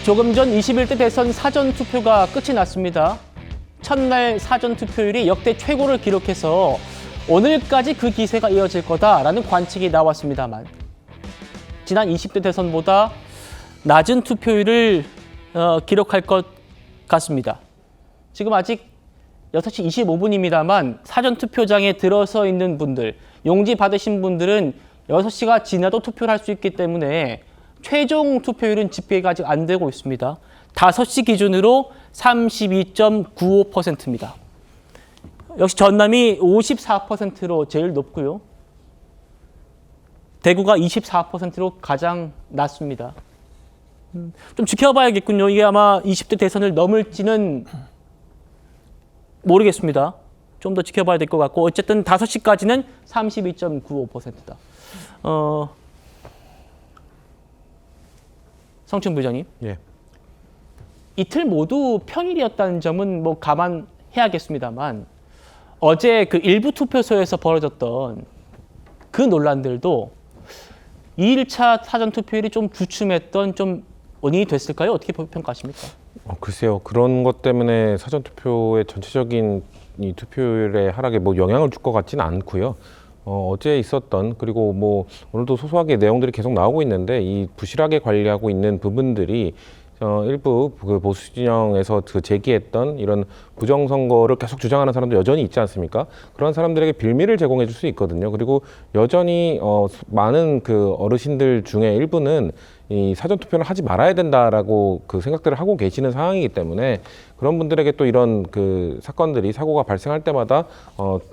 조금 전 21대 대선 사전투표가 끝이 났습니다. 첫날 사전투표율이 역대 최고를 기록해서 오늘까지 그 기세가 이어질 거다라는 관측이 나왔습니다만 지난 20대 대선보다 낮은 투표율을 기록할 것 같습니다. 지금 아직 6시 25분입니다만 사전투표장에 들어서 있는 분들, 용지 받으신 분들은 6시가 지나도 투표를 할 수 있기 때문에 최종 투표율은 집계가 아직 안 되고 있습니다. 5시 기준으로 32.95%입니다. 역시 전남이 54%로 제일 높고요. 대구가 24%로 가장 낮습니다. 좀 지켜봐야겠군요. 이게 아마 20대 대선을 넘을지는 모르겠습니다. 좀 더 지켜봐야 될 것 같고 어쨌든 5시까지는 32.95%다. 성춘 부장님. 예. 이틀 모두 평일이었다는 점은 뭐 감안해야겠습니다만 어제 그 일부 투표소에서 벌어졌던 그 논란들도 2일차 사전 투표율이 좀 주춤했던 좀 원인이 됐을까요? 어떻게 평가하십니까? 글쎄요. 그런 것 때문에 사전투표의 전체적인 이 투표율의 하락에 뭐 영향을 줄 것 같지는 않고요. 어제 있었던 그리고 뭐 오늘도 소소하게 내용들이 계속 나오고 있는데 이 부실하게 관리하고 있는 부분들이 일부 그 보수 진영에서 그 제기했던 이런 부정선거를 계속 주장하는 사람도 여전히 있지 않습니까? 그런 사람들에게 빌미를 제공해 줄 수 있거든요. 그리고 여전히 많은 그 어르신들 중에 일부는 이 사전투표를 하지 말아야 된다라고 그 생각들을 하고 계시는 상황이기 때문에 그런 분들에게 또 이런 그 사건들이 사고가 발생할 때마다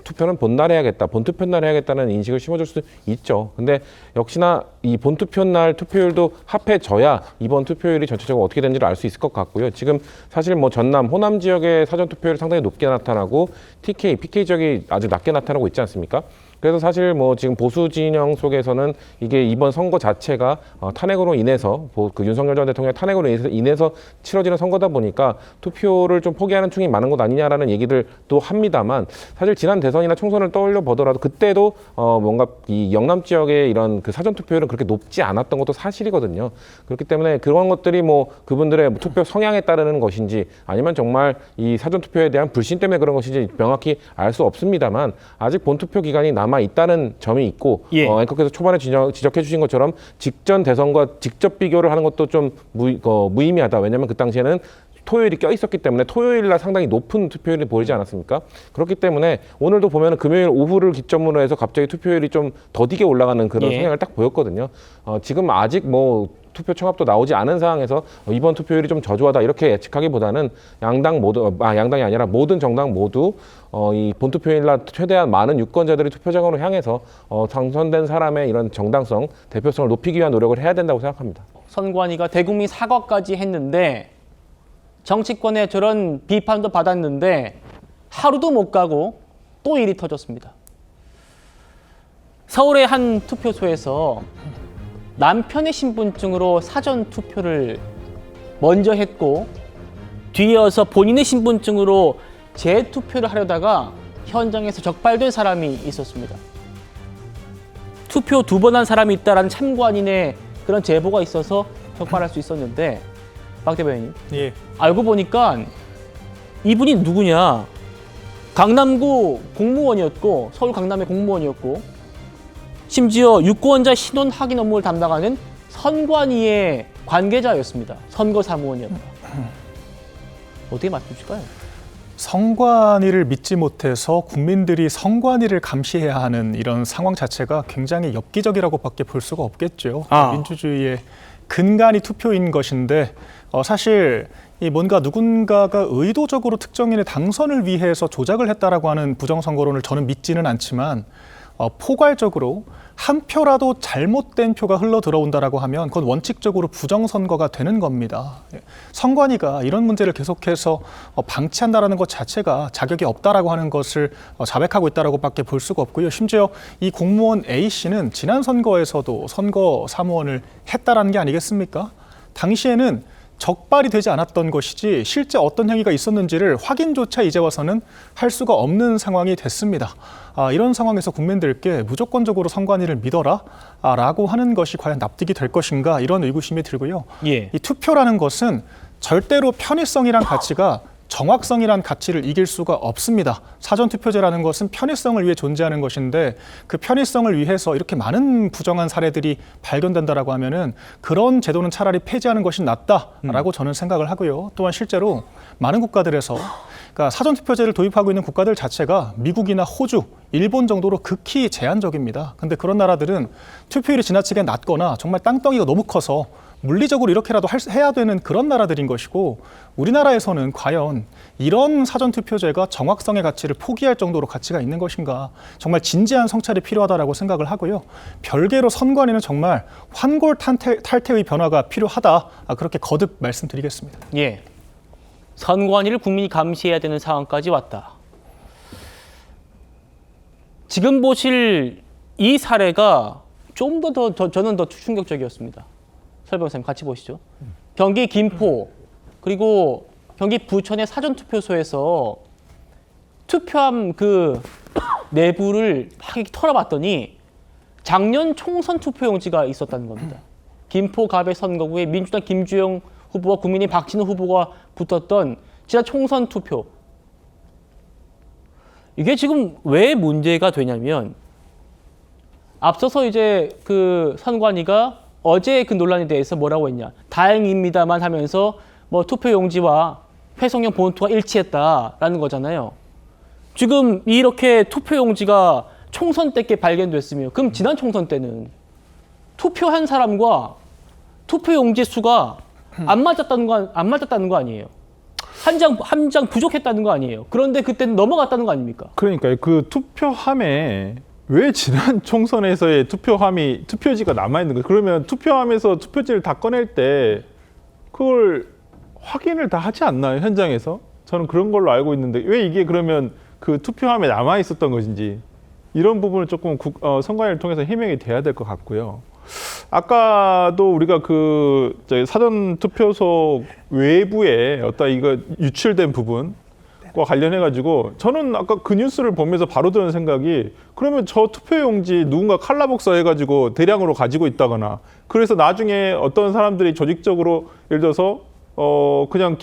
투표는 본날 해야겠다, 본투표 날 해야겠다는 인식을 심어줄 수 있죠. 근데 역시나 이 본투표 날 투표율도 합해져야 이번 투표율이 전체적으로 어떻게 되는지를 알 수 있을 것 같고요. 지금 사실 뭐 전남, 호남 지역의 사전투표율이 상당히 높게 나타나고 TK, PK 지역이 아주 낮게 나타나고 있지 않습니까? 그래서 사실 뭐 지금 보수 진영 속에서는 이게 이번 선거 자체가 탄핵으로 인해서 그 윤석열 전 대통령의 탄핵으로 인해서 치러지는 선거다 보니까 투표를 좀 포기하는 충이 많은 것 아니냐라는 얘기들도 합니다만 사실 지난 대선이나 총선을 떠올려 보더라도 그때도 뭔가 이 영남 지역의 이런 그 사전 투표율은 그렇게 높지 않았던 것도 사실이거든요. 그렇기 때문에 그런 것들이 뭐 그분들의 투표 성향에 따르는 것인지 아니면 정말 이 사전 투표에 대한 불신 때문에 그런 것인지 명확히 알 수 없습니다만 아직 본투표 기간이 남아 있다는 점이 있고 앵커께서 초반에 지적해 주신 것처럼 직전 대선과 직접 비교를 하는 것도 좀 무의미하다. 왜냐하면 그 당시에는 토요일이 껴 있었기 때문에 토요일날 상당히 높은 투표율이 보이지 않았습니까? 그렇기 때문에 오늘도 보면 금요일 오후를 기점으로 해서 갑자기 투표율이 좀 더디게 올라가는 그런 성향을 딱 보였거든요. 지금 아직 뭐 투표 청합도 나오지 않은 상황에서 이번 투표율이 좀 저조하다 이렇게 예측하기보다는 양당이 아니라 모든 정당 모두 이 본투표일날 최대한 많은 유권자들이 투표장으로 향해서 당선된 사람의 이런 정당성, 대표성을 높이기 위한 노력을 해야 된다고 생각합니다. 선관위가 대국민 사과까지 했는데 정치권의 저런 비판도 받았는데 하루도 못 가고 또 일이 터졌습니다. 서울의 한 투표소에서 남편의 신분증으로 사전 투표를 먼저 했고 뒤이어서 본인의 신분증으로 재투표를 하려다가 현장에서 적발된 사람이 있었습니다. 투표 2번 한 사람이 있다라는 참관인의 그런 제보가 있어서 적발할 수 있었는데 박 대변인, 알고 보니까 이분이 누구냐? 강남구 공무원이었고 서울 강남의 공무원이었고 심지어 유권자 신원 확인 업무를 담당하는 선관위의 관계자였습니다. 선거사무원이었다. 어떻게 맞추실까요? 선관위를 믿지 못해서 국민들이 선관위를 감시해야 하는 이런 상황 자체가 굉장히 엽기적이라고밖에 볼 수가 없겠죠. 민주주의의 근간이 투표인 것인데 사실 이 뭔가 누군가가 의도적으로 특정인의 당선을 위해서 조작을 했다라고 하는 부정선거론을 저는 믿지는 않지만 포괄적으로 한 표라도 잘못된 표가 흘러 들어온다라고 하면 그건 원칙적으로 부정선거가 되는 겁니다. 선관위가 이런 문제를 계속해서 방치한다라는 것 자체가 자격이 없다라고 하는 것을 자백하고 있다라고밖에 볼 수가 없고요. 심지어 이 공무원 A 씨는 지난 선거에서도 선거 사무원을 했다라는 게 아니겠습니까? 당시에는 적발이 되지 않았던 것이지 실제 어떤 행위가 있었는지를 확인조차 이제 와서는 할 수가 없는 상황이 됐습니다. 이런 상황에서 국민들께 무조건적으로 선관위를 믿어라 라고 하는 것이 과연 납득이 될 것인가 이런 의구심이 들고요. 예. 이 투표라는 것은 절대로 편의성이란 가치가 정확성이란 가치를 이길 수가 없습니다. 사전투표제라는 것은 편의성을 위해 존재하는 것인데 그 편의성을 위해서 이렇게 많은 부정한 사례들이 발견된다라고 하면은 그런 제도는 차라리 폐지하는 것이 낫다라고 저는 생각을 하고요. 또한 실제로 많은 국가들에서 그러니까 사전투표제를 도입하고 있는 국가들 자체가 미국이나 호주, 일본 정도로 극히 제한적입니다. 근데 그런 나라들은 투표율이 지나치게 낮거나 정말 땅덩이가 너무 커서 물리적으로 이렇게라도 해야 되는 그런 나라들인 것이고 우리나라에서는 과연 이런 사전투표제가 정확성의 가치를 포기할 정도로 가치가 있는 것인가 정말 진지한 성찰이 필요하다라고 생각을 하고요. 별개로 선관위는 정말 환골탈태의 변화가 필요하다 그렇게 거듭 말씀드리겠습니다. 예. 선관위를 국민이 감시해야 되는 상황까지 왔다. 지금 보실 이 사례가 좀 더 저는 더 충격적이었습니다. 설 변호사님 같이 보시죠. 경기 김포 그리고 경기 부천의 사전투표소에서 투표함 그 내부를 막 이렇게 털어봤더니 작년 총선 투표용지가 있었다는 겁니다. 김포 갑의 선거구에 민주당 김주영 후보와 국민의 박진우 후보가 붙었던 지난 총선 투표. 이게 지금 왜 문제가 되냐면 앞서서 이제 그 선관위가 어제 그 논란에 대해서 뭐라고 했냐. 다행입니다만 하면서 뭐 투표용지와 회성용 본투가 일치했다라는 거잖아요. 지금 이렇게 투표용지가 총선 때께 발견됐으며 그럼 지난 총선 때는 투표한 사람과 투표용지 수가 안 맞았다는 거 아니에요. 한 장 부족했다는 거 아니에요. 그런데 그때는 넘어갔다는 거 아닙니까? 그러니까요. 그 투표함에 왜 지난 총선에서의 투표지가 남아있는 거예요? 그러면 투표함에서 투표지를 다 꺼낼 때 그걸 확인을 다 하지 않나요? 현장에서? 저는 그런 걸로 알고 있는데 왜 이게 그러면 그 투표함에 남아있었던 것인지 이런 부분을 조금 선관위를 통해서 해명이 돼야 될 것 같고요. 아까도 우리가 그 사전 투표소 외부에 어떤 이거 유출된 부분과 관련해 가지고 저는 아까 그 뉴스를 보면서 바로 드는 생각이 그러면 저 투표용지 누군가 칼라복사 해가지고 대량으로 가지고 있다거나 그래서 나중에 어떤 사람들이 조직적으로 예를 들어서 그냥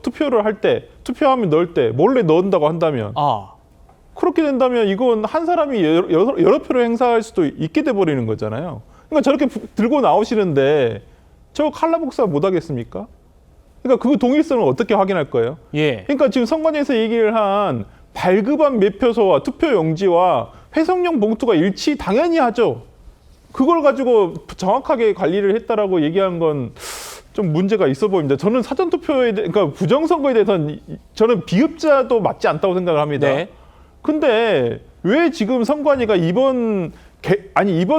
투표를 할 때 투표함에 넣을 때 몰래 넣는다고 한다면 그렇게 된다면 이건 한 사람이 여러 표를 행사할 수도 있게 돼 버리는 거잖아요. 그러니까 저렇게 들고 나오시는데 저 칼라복사 못 하겠습니까? 그러니까 그 동일성을 어떻게 확인할 거예요? 예. 그러니까 지금 선관위에서 얘기를 한 발급한 매표소와 투표용지와 회성용 봉투가 일치 당연히 하죠. 그걸 가지고 정확하게 관리를 했다라고 얘기한 건 좀 문제가 있어 보입니다. 저는 사전투표에 그러니까 부정선거에 대해서는 저는 비흡자도 맞지 않다고 생각을 합니다. 네. 근데 왜 지금 선관위가 이번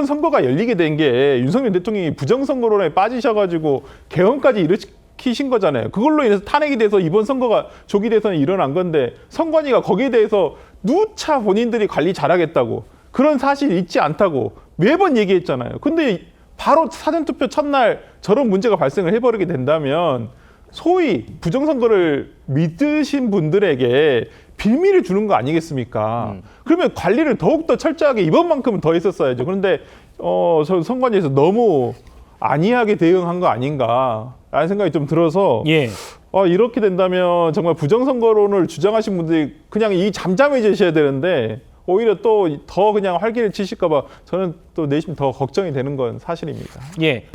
선거가 열리게 된 게 윤석열 대통령이 부정선거론에 빠지셔가지고 개헌까지 일으키신 거잖아요. 그걸로 인해서 탄핵이 돼서 이번 선거가 조기 대선이 일어난 건데 선관위가 거기에 대해서 누차 본인들이 관리 잘하겠다고 그런 사실이 있지 않다고 매번 얘기했잖아요. 근데 바로 사전투표 첫날 저런 문제가 발생을 해버리게 된다면 소위 부정선거를 믿으신 분들에게 빌미를 주는 거 아니겠습니까? 그러면 관리를 더욱더 철저하게 이번만큼은 더 했었어야죠. 그런데 선관위에서 너무 안이하게 대응한 거 아닌가라는 생각이 좀 들어서 예. 이렇게 된다면 정말 부정선거론을 주장하신 분들이 그냥 잠잠해지셔야 되는데 오히려 또 더 그냥 활기를 치실까 봐 저는 또 내심 더 걱정이 되는 건 사실입니다. 예.